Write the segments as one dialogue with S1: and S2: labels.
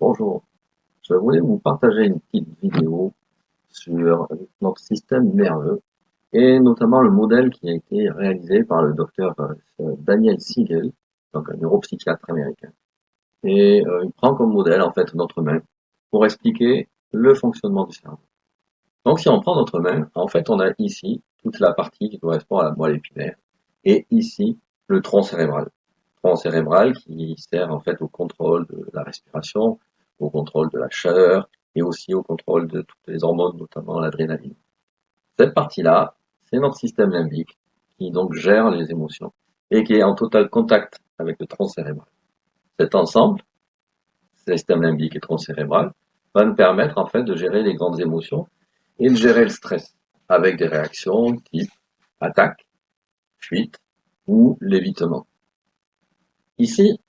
S1: Bonjour, je voulais vous partager une petite vidéo sur notre système nerveux et notamment le modèle qui a été réalisé par le docteur Daniel Siegel, donc un neuropsychiatre américain. Et il prend comme modèle en fait notre main pour expliquer le fonctionnement du cerveau. Donc si on prend notre main, en fait on a ici toute la partie qui correspond à la moelle épinière et ici le tronc cérébral. Tronc cérébral qui sert en fait au contrôle de la respiration, au contrôle de la chaleur et aussi au contrôle de toutes les hormones, notamment l'adrénaline. Cette partie-là, c'est notre système limbique qui donc gère les émotions et qui est en total contact avec le tronc cérébral. Cet ensemble, système limbique et tronc cérébral, va nous permettre en fait de gérer les grandes émotions et de gérer le stress avec des réactions type attaque, fuite ou l'évitement. Ici,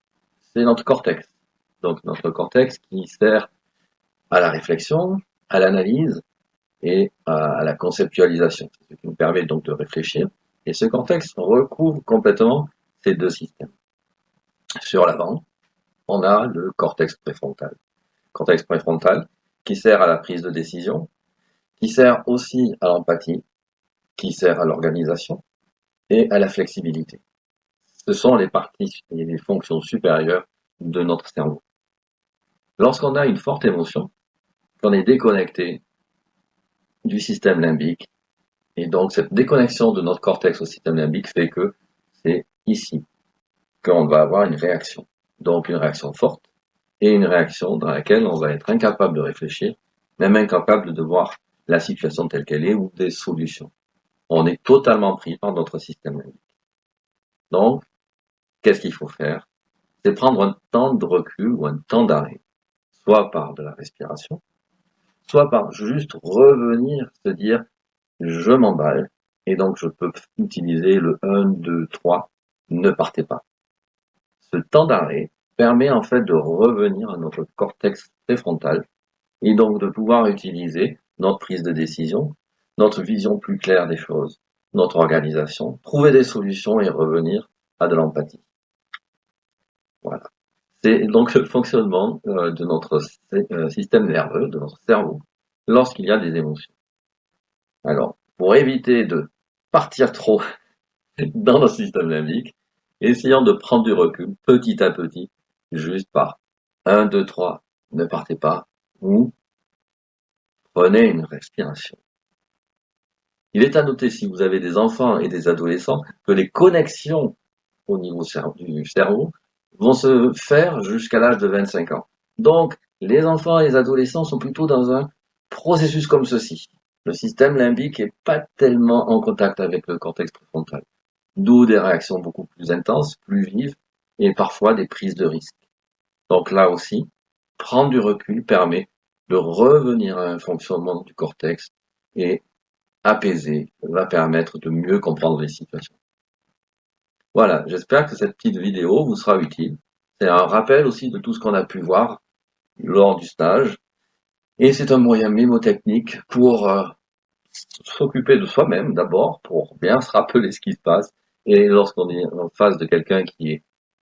S1: c'est notre cortex. Donc notre cortex qui sert à la réflexion, à l'analyse et à la conceptualisation, ce qui nous permet donc de réfléchir. Et ce cortex recouvre complètement ces deux systèmes. Sur l'avant, on a le cortex préfrontal. Cortex préfrontal qui sert à la prise de décision, qui sert aussi à l'empathie, qui sert à l'organisation et à la flexibilité. Ce sont les parties et les fonctions supérieures de notre cerveau. Lorsqu'on a une forte émotion, qu'on est déconnecté du système limbique, et donc cette déconnexion de notre cortex au système limbique fait que c'est ici qu'on va avoir une réaction. Donc une réaction forte et une réaction dans laquelle on va être incapable de réfléchir, même incapable de voir la situation telle qu'elle est ou des solutions. On est totalement pris par notre système limbique. Donc, qu'est-ce qu'il faut faire? C'est prendre un temps de recul ou un temps d'arrêt, soit par de la respiration, soit par juste revenir, se dire je m'emballe et donc je peux utiliser le 1, 2, 3, ne partez pas. Ce temps d'arrêt permet en fait de revenir à notre cortex préfrontal et donc de pouvoir utiliser notre prise de décision, notre vision plus claire des choses, notre organisation, trouver des solutions et revenir à de l'empathie. Voilà. C'est donc le fonctionnement de notre système nerveux, de notre cerveau, lorsqu'il y a des émotions. Alors, pour éviter de partir trop dans notre système limbique, essayons de prendre du recul petit à petit, juste par 1, 2, 3, ne partez pas, ou prenez une respiration. Il est à noter, si vous avez des enfants et des adolescents, que les connexions au niveau du cerveau vont se faire jusqu'à l'âge de 25 ans. Donc, les enfants et les adolescents sont plutôt dans un processus comme ceci. Le système limbique est pas tellement en contact avec le cortex préfrontal. D'où des réactions beaucoup plus intenses, plus vives, et parfois des prises de risques. Donc là aussi, prendre du recul permet de revenir à un fonctionnement du cortex et apaisé va permettre de mieux comprendre les situations. Voilà, j'espère que cette petite vidéo vous sera utile. C'est un rappel aussi de tout ce qu'on a pu voir lors du stage. Et c'est un moyen mémotechnique pour s'occuper de soi-même d'abord, pour bien se rappeler ce qui se passe. Et lorsqu'on est en face de quelqu'un qui est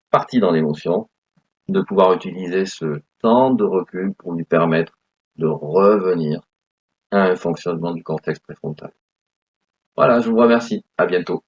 S1: parti dans l'émotion, de pouvoir utiliser ce temps de recul pour lui permettre de revenir à un fonctionnement du cortex préfrontal. Voilà, je vous remercie. À bientôt.